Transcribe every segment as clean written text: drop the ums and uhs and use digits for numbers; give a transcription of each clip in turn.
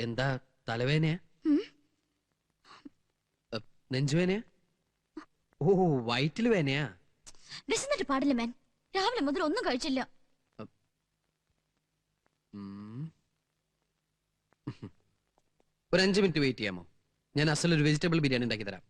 എന്താ തലവേനയാ? നെഞ്ചുവേനയാ? ഓ വയറ്റില് വേനയാ? വിശന്നിട്ട് പാടില്ല മാൻ. രാവിലെ മുതൽ ഒന്നും കഴിച്ചില്ല. ഒരു 5 മിനിറ്റ് വെയിറ്റ് ചെയ്യാമോ? ഞാൻ അസലൊരു വെജിറ്റബിൾ ബിരിയാണി ഉണ്ടാക്കി തരാം.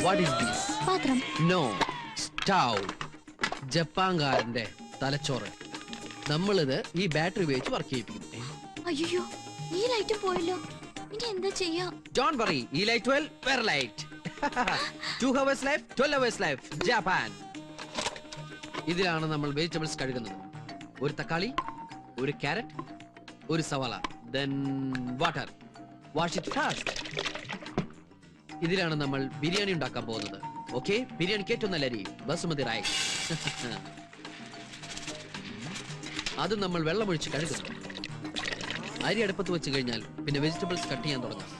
What is this? പാത്രം. No. Stove. ജപ്പാൻകാരന്റെ തലച്ചോറ്. നമ്മളിത് ഈ ബാറ്ററി ഉപയോഗിച്ച് വർക്ക് ചെയ്യിപ്പിക്കും. അയ്യോ, ഈ ലൈറ്റ് പോയല്ലോ. ഇനി എന്താ ചെയ്യാ? Don't worry. ഈ ലൈറ്റ് well, വേറെ light. 2 hours life, 12 hours life. Japan. ഇതിലാണ് നമ്മൾ വെജിറ്റബിൾസ് കഴുകുന്നത്. ഒരു തക്കാളി, ഒരു ക്യാരറ്റ്, ഒരു സവാള, then water. Wash it fast. ഇതിലാണ് നമ്മൾ ബിരിയാണി ഉണ്ടാക്കാൻ പോകുന്നത്. ഓക്കെ, ബിരിയാണിക്ക് ഏറ്റവും നല്ല അരി ബസുമതി റൈസ്. അത് നമ്മൾ വെള്ളമൊഴിച്ച് കഴുകുന്നു. അരി അടുപ്പത്ത് വെച്ച് കഴിഞ്ഞാൽ പിന്നെ വെജിറ്റബിൾസ് കട്ട് ചെയ്യാൻ തുടങ്ങാം.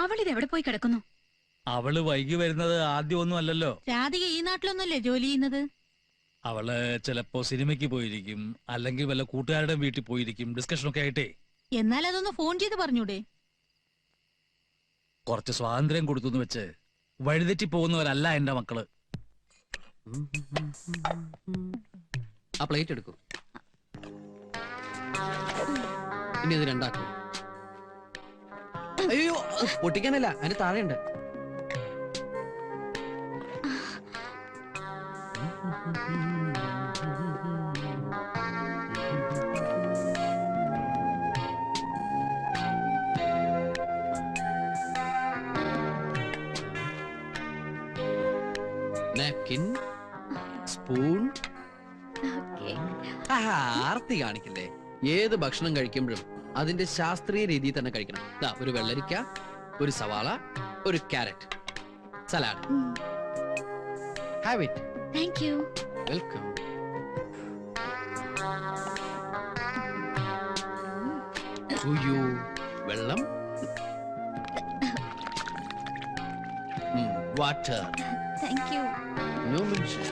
അവളിത് എവിടെ പോയി കിടക്കുന്നു? അവള് വൈകി വരുന്നത് ആദ്യം ഒന്നും അല്ലല്ലോ. രാധിക ഈ നാട്ടിലൊന്നുമല്ലേ ജോലി ചെയ്യുന്നത്? അവള് ചിലപ്പോ സിനിമയ്ക്ക് പോയിരിക്കും, അല്ലെങ്കിൽ വല്ല കൂട്ടുകാരുടെ വീട്ടിൽ പോയിരിക്കും, ഡിസ്കഷൻ ഒക്കെ ആയിട്ടേ. എന്നാൽ അതൊന്ന് ഫോൺ ചെയ്ത് പറഞ്ഞൂടെ? കുറച്ച് സ്വാതന്ത്ര്യം കൊടുത്തു വെച്ച് വഴിതെറ്റി പോകുന്നവരല്ല എന്റെ മക്കള്. ആ പ്ലേറ്റ് എടുക്കൂ. ഇനി അത് രണ്ടാക്കും. അയ്യോ, പൊട്ടിക്കാനല്ല, അതിന് താഴെയുണ്ട്. Napkin, spoon. ആർത്തി കാണിക്കില്ലേ? ഏത് ഭക്ഷണം കഴിക്കുമ്പോഴും അതിന്റെ ശാസ്ത്രീയ രീതിയിൽ തന്നെ കഴിക്കണം. ഒരു വെള്ളരിക്ക, ഒരു സവാള, ഒരു carrot, salad. Have it. Thank you. Welcome. വെള്ളം, water. Thank you. No mention.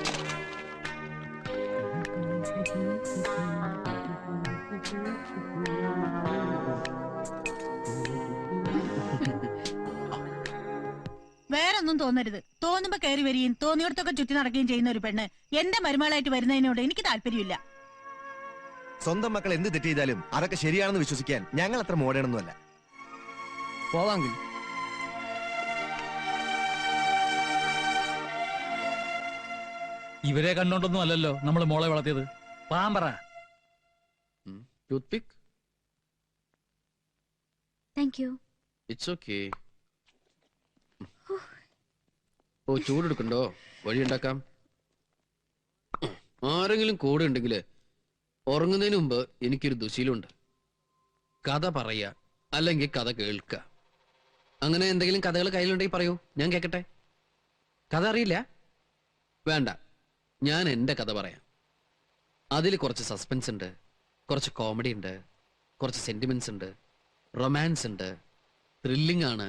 വേറൊന്നും തോന്നരുത്. തോന്നുമ്പോ കയറി വരികയും തോന്നിയിടത്തൊക്കെ ചുറ്റി നടക്കുകയും ചെയ്യുന്ന ഒരു പെണ്ണ് എന്റെ മരുമകളായിട്ട് വരുന്നതിനോട് എനിക്ക് താല്പര്യമില്ല. സ്വന്തം മക്കൾ എന്ത് തെറ്റ് ചെയ്താലും അതൊക്കെ ശരിയാണെന്ന് വിശ്വസിക്കാൻ ഞങ്ങൾ അത്ര മോഡേണൊന്നുമല്ല. പോവാങ്കിൽ ഇവരെ കണ്ടോണ്ടൊന്നും അല്ലല്ലോ നമ്മള് മോളെ വളർത്തിയത്. പാമ്പറ. Toothpick. Thank you. It's okay. ഓ, ചൂടെടുക്കണ്ടോ? വഴിയുണ്ടാക്കാം. ആരെങ്കിലും കൂടെ ഉണ്ടെങ്കിൽ ഉറങ്ങുന്നതിന് മുമ്പ് എനിക്കൊരു ദുശീലമുണ്ട്. കഥ പറയാ, അല്ലെങ്കിൽ കഥ കേൾക്കുക. അങ്ങനെ എന്തെങ്കിലും കഥകൾ കയ്യിലുണ്ടെങ്കിൽ പറയൂ, ഞാൻ കേൾക്കട്ടെ. കഥ അറിയില്ല? വേണ്ട, ഞാൻ എൻ്റെ കഥ പറയാം. അതിൽ കുറച്ച് സസ്പെൻസ് ഉണ്ട്, കുറച്ച് കോമഡി ഉണ്ട്, കുറച്ച് സെന്റിമെന്റ്സ് ഉണ്ട്, റൊമാൻസ് ഉണ്ട്, ത്രില്ലിംഗ് ആണ്.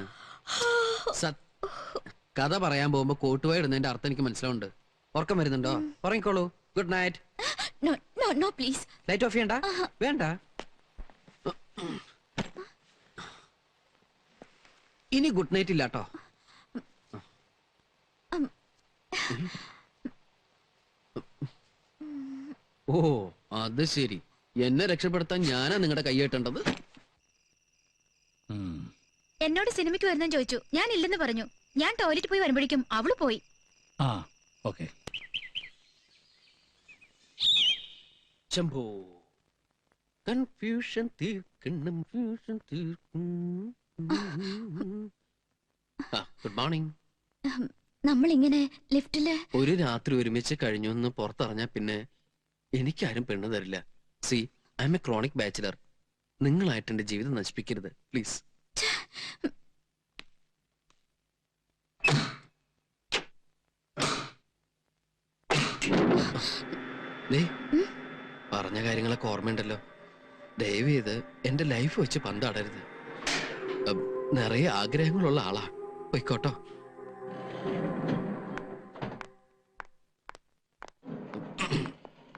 കഥ പറയാൻ പോകുമ്പോ കോട്ടുവായി ഇടുന്നതിന്റെ അർത്ഥം എനിക്ക് മനസ്സിലാവുന്നുണ്ട്. ഉറക്കം വരുന്നുണ്ടോ? ഉറങ്ങിക്കോളൂ. Good night. No no no please. Light off ചെയ്യണ്ട. വേണ്ട. ഇനി ഗുഡ് നൈറ്റ് ഇല്ലാട്ടോ. ഓ അത് ശരി. എന്നെ രക്ഷപ്പെടുത്താൻ ഞാനാ നിങ്ങളുടെ കൈ കെട്ടേണ്ടത്. എന്നോട് സിനിമയ്ക്ക് വരുന്നെന്ന് ചോദിച്ചു. ഞാൻ ഇല്ലെന്ന് പറഞ്ഞു. ഞാൻ ടോയ്ലറ്റ് പോയി വരുമ്പോഴേക്കും അവള് പോയി. ആ ഓക്കെ. ശംഭോ കൺഫ്യൂഷൻ തീർക്കണം, ഫ്യൂഷൻ തീർക്കും. Good morning. നമ്മളിങ്ങനെ ലിഫ്റ്റില് ഒരു രാത്രി ഒരുമിച്ച് കഴിഞ്ഞു എന്ന് പുറത്തറിഞ്ഞാ പിന്നെ എനിക്കാരും പെണ്ണ് തരില്ല. C I M A chronic bachelor. നിങ്ങളായിട്ട് എന്റെ ജീവിതം നശിപ്പിക്കരുത് പ്ലീസ്. പറഞ്ഞ കാര്യങ്ങളൊക്കെ ഓർമ്മയുണ്ടല്ലോ. ദയവ് ചെയ്ത് എന്റെ ലൈഫ് വെച്ച് പന്താടരുത്. നിറയെ ആഗ്രഹങ്ങളുള്ള ആളാ. പോയിക്കോട്ടോ.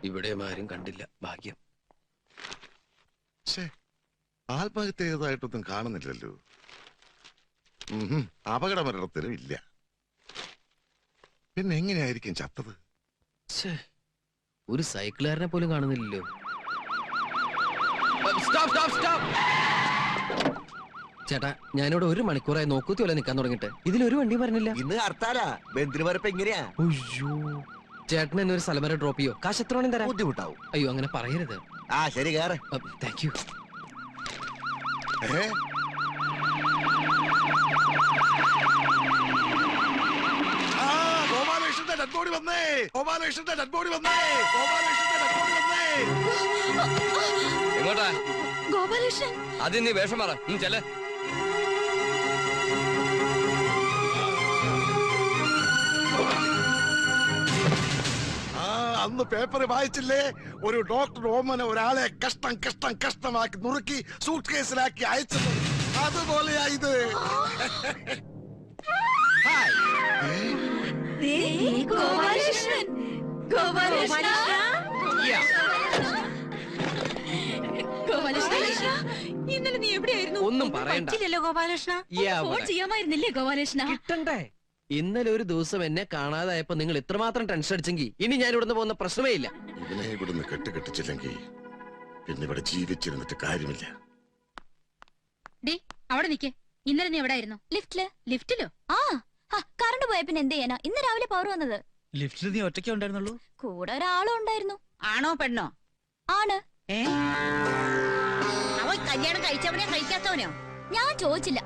ഇവിടെ ആരും കണ്ടില്ല. ഭാഗ്യം. ആത്മഹത്യ ചെയ്തതായിട്ടൊന്നും കാണുന്നില്ലല്ലോ. അപകടമരണത്തിനും ഇല്ല. പിന്നെ എങ്ങനെയായിരിക്കും ചത്തത്? ഒരു സൈക്കിളുകാരനെ പോലും കാണുന്നില്ലല്ലോ. ചേട്ടാ ഞാനിവിടെ 1 മണിക്കൂറായി നോക്കൂത്തി പോലെ നിൽക്കാൻ തുടങ്ങിട്ട് ഇതിലൊരു വണ്ടി പറഞ്ഞില്ല. ഇന്ന് ഹർത്താലാ. ബന്ധിന് വരപ്പ് എങ്ങനെയാ? ചേട്ടൻ എന്നെ ഒരു സ്ഥലം വരെ ഡ്രോപ്പ് ചെയ്യോ? കാശ് എത്ര വേണം തരാം? ബുദ്ധിമുട്ടാവും. അയ്യോ അങ്ങനെ പറയരുത്. ആ ശരി കേറ്. Thank you. ഗോപാലകൃഷ്ണന്റെ ഡെഡ് ബോഡി വന്നേ. ഗോപാലകൃഷ്ണന്റെ ഡെഡ് ബോഡി വന്നേ. ഗോപാലകൃഷ്ണന്റെ ഡെഡ് ബോഡി വന്നേ. എങ്ങോട്ടാ? ഗോപാലകൃഷ്ണൻ ആദ്യം നീ വേഷം മാറ. ചെല്ലേ. അന്ന് പേപ്പർ വായിച്ചില്ലേ? ഒരു ഡോക്ടർ ഓമന ഒരാളെ കഷ്ടം കഷ്ടം കഷ്ടമാക്കി നുറുക്കി സൂട്ട് കേസിലാക്കി അയച്ചത്. അതുപോലെയാ ഇത്. ഗോപാലകൃഷ്ണൻ ഗോപാലകൃഷ്ണ ഗോപാലകൃഷ്ണ ഇന്നലെ നീ എവിടെയായിരുന്നു? ഒന്നും പറയണ്ട. ഗോപാലകൃഷ്ണ ഫോൺ ചെയ്യാമായിരുന്നില്ലേ ഗോപാലകൃഷ്ണ? കിട്ടണ്ടേ? ഇന്നലെ ഒരു ദിവസം എന്നെ കാണാതായപ്പോ നിങ്ങൾ ഇത്രമാത്രം ടെൻഷൻ അടിച്ചെങ്കിൽ ഇനി ഞാൻ ഇവിടുന്ന് പോകുന്ന പ്രശ്നമേ ഇല്ല. ഇവനെ ഇവിടുന്ന് കെട്ടിച്ചില്ലെങ്കിൽ പിന്നെ ഇവിടെ ജീവിച്ചിരുന്നിട്ട് കാര്യമില്ല. അവിടെ നിക്കേ. ഇന്നലെ നീ എവിടെയായിരുന്നു? ലിഫ്റ്റിലോ? ആ കറണ്ട് പോയ പിന്നെ എന്ത് ചെയ്യാനാ? ഇന്ന് രാവിലെ പവർ വന്നത്. ലിഫ്റ്റിൽ നീ ഒറ്റയ്ക്കേ ഉണ്ടായിരുന്നുള്ളൂ? കൂടെ ഒരാളും ഉണ്ടായിരുന്നു. ആണോ പെണ്ണോ? ആണ്. അവൻ കല്യാണം കഴിച്ചവനെയോ കഴിക്കാത്തവനോ? ഞാൻ ചോദിച്ചില്ല.